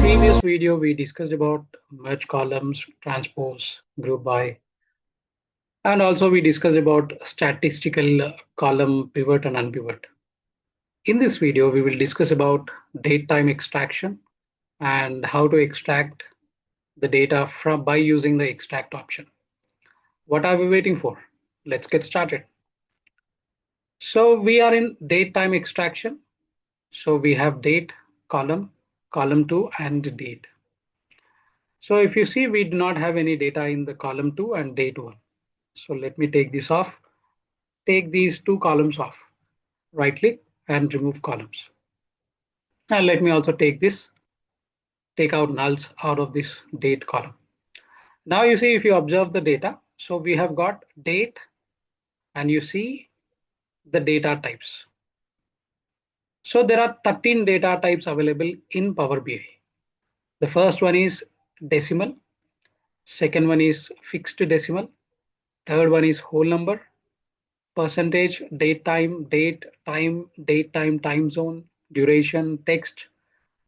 previous video, we discussed about merge columns, transpose, group by, and also we discussed about statistical column pivot and unpivot. In this video, we will discuss about date time extraction and how to extract the data from by using the extract option. What are we waiting for? Let's get started. So we are in date time extraction. So we have date column, column 2 and date. So if you see, we do not have any data in the column 2 and date 1. So let me take this off. Take these two columns off. Right click and remove columns. And let me also take out nulls out of this date column. Now you see, if you observe the data, so we have got date and you see the data types. So there are 13 data types available in Power BI. The first one is decimal. Second one is fixed decimal. Third one is whole number. Percentage, date time, time zone, duration, text,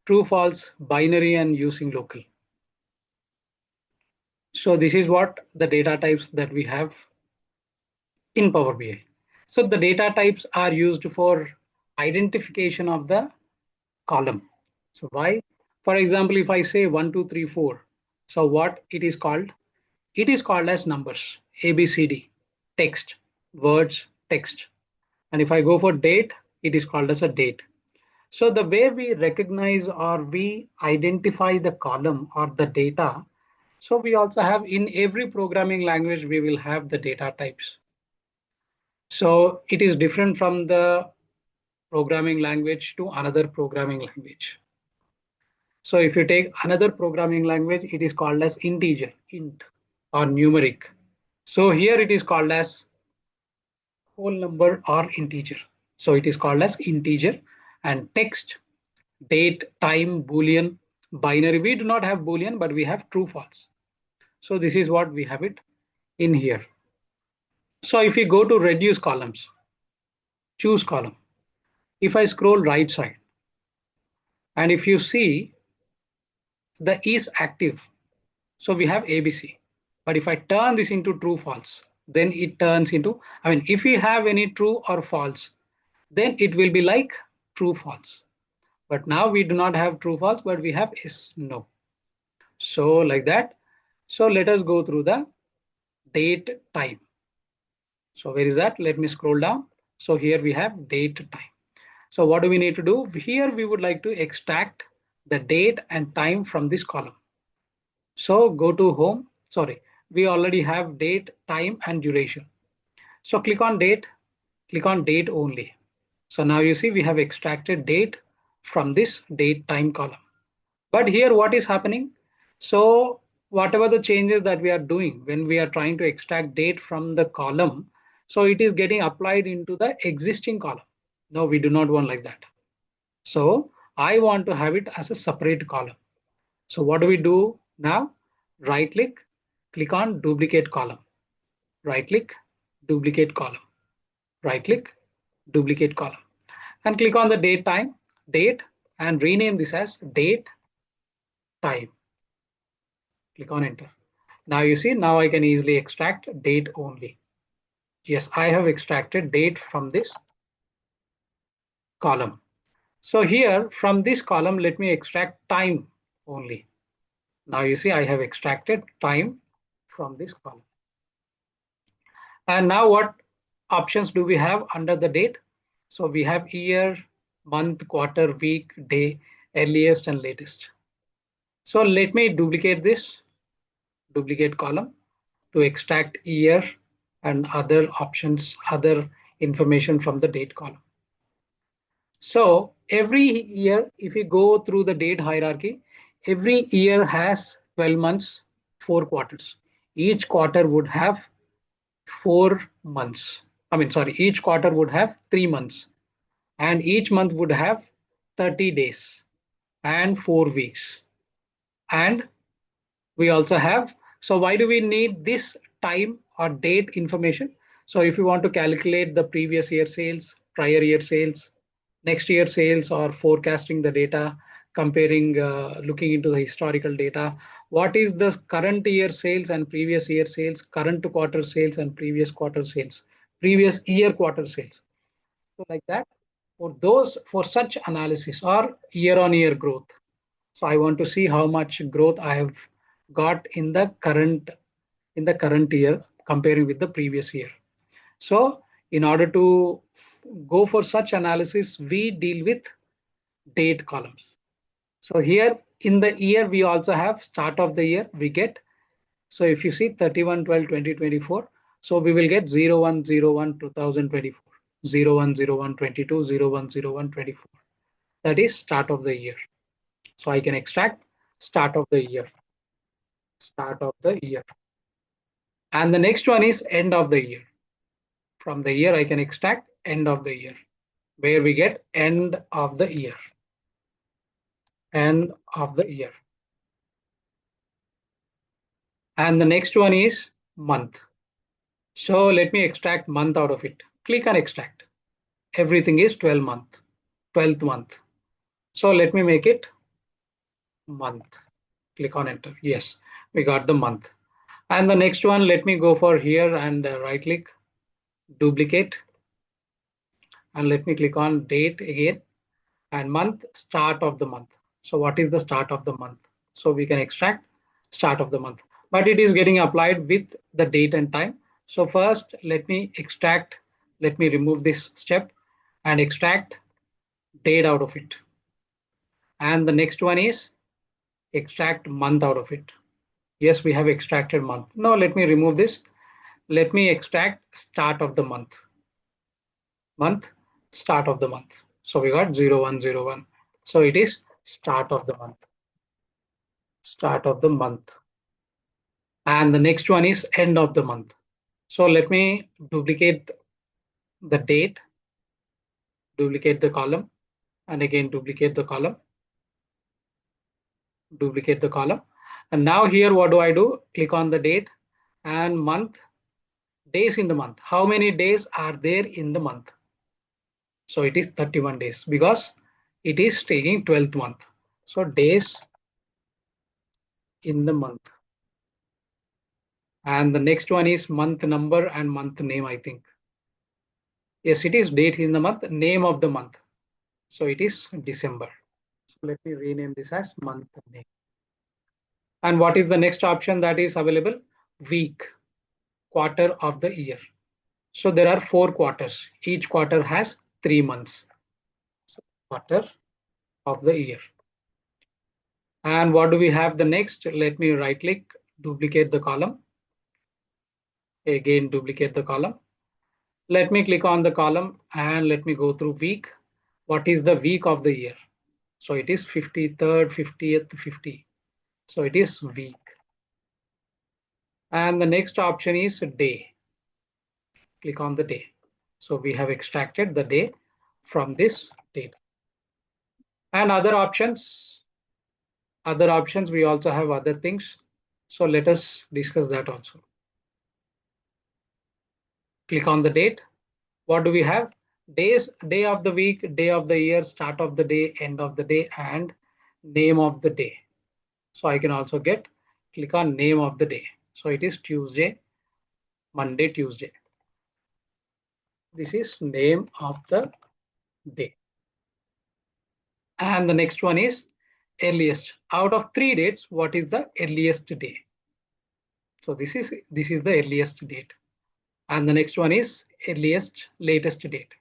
true, false, binary, and using local. So this is what the data types that we have in Power BI. So the data types are used for identification of the column. So why? For example, if I say 1, 2, 3, 4, so what it is called? It is called as numbers, A, B, C, D, text, words, text. And if I go for date, it is called as a date. So the way we recognize or we identify the column or the data, so we also have in every programming language, we will have the data types. So it is different from the programming language to another programming language. So if you take another programming language, it is called as integer, int, or numeric. So here it is called as whole number or integer. So it is called as integer. And text, date, time, boolean, binary. We do not have boolean, but we have true, false. So this is what we have it in here. So if you go to reduce columns, choose column. If I scroll right side, and if you see the is active, so we have ABC. But if I turn this into true, false, then it turns into, if we have any true or false, then it will be like true, false. But now we do not have true, false, but we have yes, no. So like that. So let us go through the date time. So where is that? Let me scroll down. So here we have date time. So what do we need to do? Here we would like to extract the date and time from this column. So go to home. Sorry, we already have date, time, and duration. So click on date only. So now you see we have extracted date from this date time column. But here what is happening? So whatever the changes that we are doing when we are trying to extract date from the column, so it is getting applied into the existing column. No, we do not want like that. So I want to have it as a separate column. So what do we do now? Right click on duplicate column. Right click, duplicate column. Right click, duplicate column. And click on the date and rename this as date time. Click on enter. Now you see, now I can easily extract date only. Yes, I have extracted date from this column. So here from this column, let me extract time only. Now you see I have extracted time from this column. And now what options do we have under the date? So we have year, month, quarter, week, day, earliest and latest. So let me duplicate this, duplicate column to extract year and other options, other information from the date column. So every year, if you go through the date hierarchy, every year has 12 months, 4 quarters. Each quarter would have 4 months. Each quarter would have 3 months. And each month would have 30 days and 4 weeks. And we also have, so why do we need this time or date information? So if you want to calculate the previous year sales, prior year sales, next year sales, or forecasting the data, comparing, looking into the historical data. What is the current year sales and previous year sales, current quarter sales and previous quarter sales, previous year quarter sales. So like that, for such analysis or year on year growth. So I want to see how much growth I have got in the current year comparing with the previous year. So in order to go for such analysis, we deal with date columns. So here in the year, we also have start of the year we get. So if you see 31/12/2024, so we will get 01/01/2024, 01/01/22, 01/01/24. That is start of the year. So I can extract start of the year, start of the year. And the next one is end of the year. From the year, I can extract end of the year, where we get end of the year, end of the year. And the next one is month. So let me extract month out of it. Click on extract. Everything is 12th month. So let me make it month. Click on enter. Yes, we got the month. And the next one, let me go for here and right click, duplicate. And let me click on date again and month, start of the month. So what is the start of the month? So we can extract start of the month, but it is getting applied with the date and time. So first, let me remove this step and extract date out of it. And the next one is extract month out of it. Yes, we have extracted month. Now let me remove this. Let me extract start of the month. Month, start of the month. So we got 01/01. So it is start of the month. Start of the month. And the next one is end of the month. So let me duplicate the date, duplicate the column, and again duplicate the column, duplicate the column. And now here, what do I do? Click on the date and month, days in the month. How many days are there in the month? So it is 31 days because it is taking 12th month. So days in the month. And the next one is month number and month name, I think. Yes, it is date in the month, name of the month. So it is December. So let me rename this as month name. And what is the next option that is available? Week, quarter of the year. So there are 4 quarters. Each quarter has 3 months. So quarter of the year. And what do we have the next? Let me right click, duplicate the column. Again, duplicate the column. Let me click on the column and let me go through week. What is the week of the year? So it is 53rd, 50th, 50. So it is week. And the next option is day. Click on the day. So we have extracted the day from this data. And other options, we also have other things. So let us discuss that also. Click on the date. What do we have? Days, day of the week, day of the year, start of the day, end of the day, and name of the day. So I can also click on name of the day. So it is Tuesday, Monday, Tuesday. This is name of the day. And the next one is earliest. Out of 3 dates, what is the earliest day? So this is the earliest date. And the next one is earliest, latest date.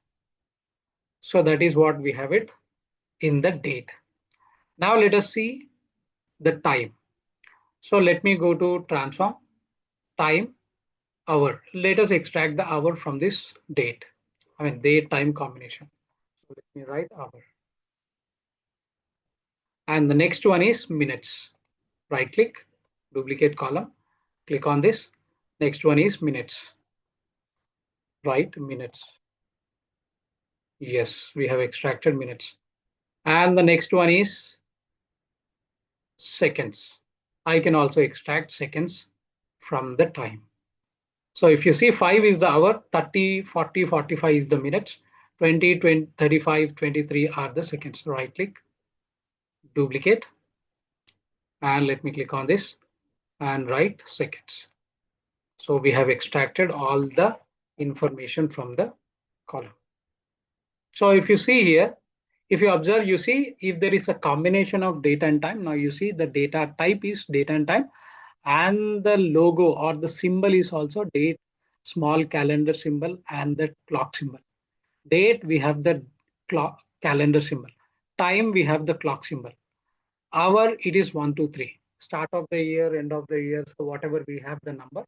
So that is what we have it in the date. Now let us see the time. So let me go to transform, time, hour. Let us extract the hour from this date. Date time combination. So let me write hour. And the next one is minutes. Right click, duplicate column, click on this. Next one is minutes. Write minutes. Yes, we have extracted minutes. And the next one is seconds. I can also extract seconds from the time. So if you see 5 is the hour, 30, 40, 45 is the minutes, 20, 35, 23 are the seconds. Right click, duplicate, and let me click on this and write seconds. So we have extracted all the information from the column. So if you see here, if you observe, you see if there is a combination of date and time. Now you see the data type is date and time, and the logo or the symbol is also date, small calendar symbol, and the clock symbol. Date, we have the clock calendar symbol. Time, we have the clock symbol. Hour, it is 1, 2, 3. Start of the year, end of the year. So whatever we have the number,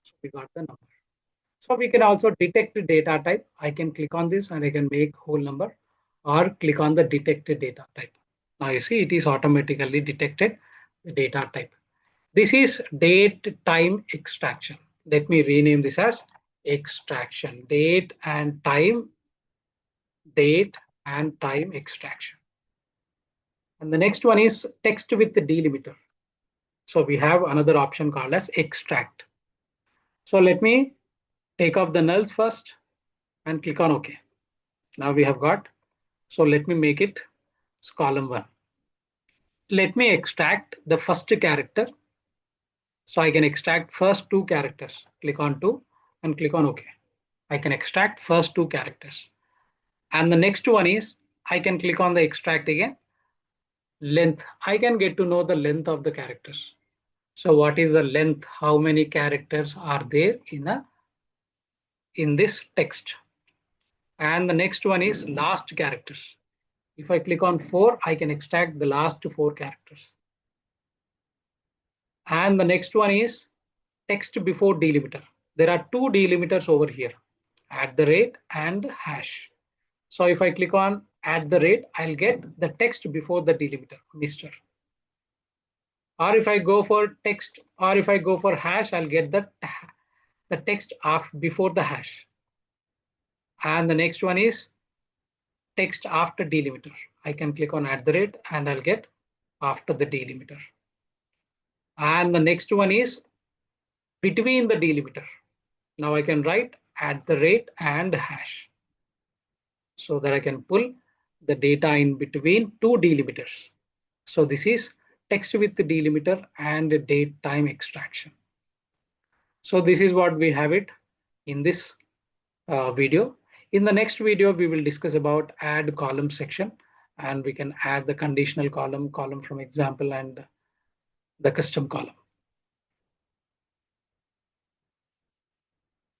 so we got the number. So we can also detect the data type. I can click on this and I can make whole number, or click on the detected data type. Now you see it is automatically detected the data type. This is date time extraction. Let me rename this as extraction. Date and time extraction. And the next one is text with the delimiter. So we have another option called as extract. So let me take off the nulls first and click on OK. Now we have got, so let me make it column 1. Let me extract the first character. So I can extract first 2 characters. Click on 2 and click on OK. I can extract first 2 characters. And the next one is I can click on the extract again. Length. I can get to know the length of the characters. So what is the length? How many characters are there in this text? And the next one is last characters. If I click on 4, I can extract the last 4 characters. And the next one is text before delimiter. There are 2 delimiters over here, @ and hash. So if I click on @, I'll get the text before the delimiter, Mr. Or if I go for text, or if I go for hash, I'll get the text before the hash. And the next one is text after delimiter. I can click on @ and I'll get after the delimiter. And the next one is between the delimiter. Now I can write @ and hash, so that I can pull the data in between 2 delimiters. So this is text with the delimiter and date time extraction. So this is what we have it in this video. In the next video, we will discuss about add column section, and we can add the conditional column from example, and the custom column.